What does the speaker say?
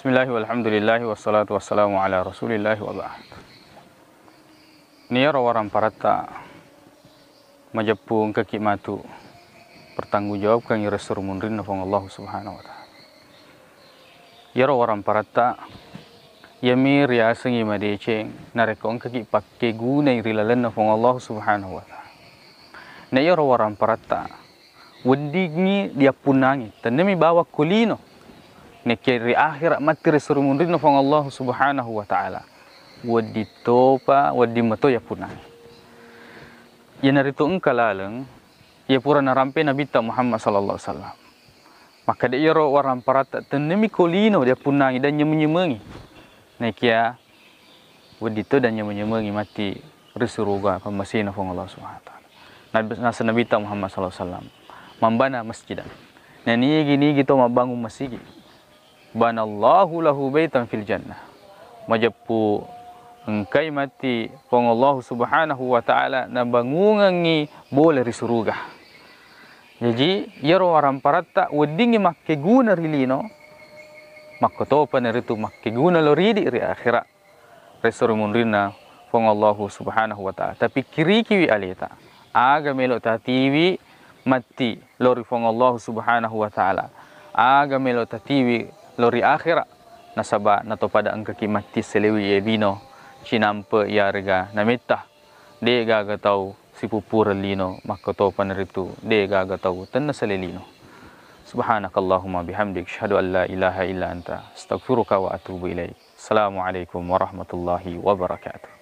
Bismillahi walhamdulillahi wassalatu wassalamu ala rasulillahi wa ba'd. Niya rawaran parata majapung kakimatu pertanggungjawabkan ira surmunrin nafong Allah subhanahu wa ta'ala. Ya rawaran parata yami riasangi madeceng narekong kakipakke guna irilalan nafong Allah subhanahu wa ta'ala. Na ya rawaran parata wendigni dia punangi tanami bawa kulino nekeri akhirat mati resurumundin nafong Allah subhanahu wa ta'ala wadi topa wadi mato ya punangi ya narito engkalaleng ya pura narampe Nabi Muhammad sallallahu alaihi wasallam maka dia ro waran parata tanami kulino dia punangi dan nyemenyemengi nekia wadi to dan nyemenyemengi mati resuruga pemasi nafong Allah subhanahu wa ta'ala. Nabi Muhammad sallallahu alaihi wasallam membana masjidan. Nah ni gini kita membangun masjid. Banallahu lahu baitan fil jannah. Majapu engkai mati pong Allah subhanahu wa ta'ala na bangungangi boleh di surga. Jadi yaro waran parata wedingi makke guna rilino makkotopa neritu makke guna loridi ri akhirat. Resurumun rina pong Allah subhanahu wa ta'ala. Tapi kiri-kiwi alita. Aga melo tatiwi mati lori fong Allah subhanahu wa ta'ala. Aga melo tatiwi lori akhirat nasaba nato pada angka kimati selewi ebino cinampe yarga namitah de gaga tau si pupura lino makoto paneritu de gaga tau tanna selelino. Subhanakallahumma bihamdik syahadu an la ilaha illa anta astaghfiruka wa atubu ilaik. Assalamualaikum warahmatullahi wabarakatuh.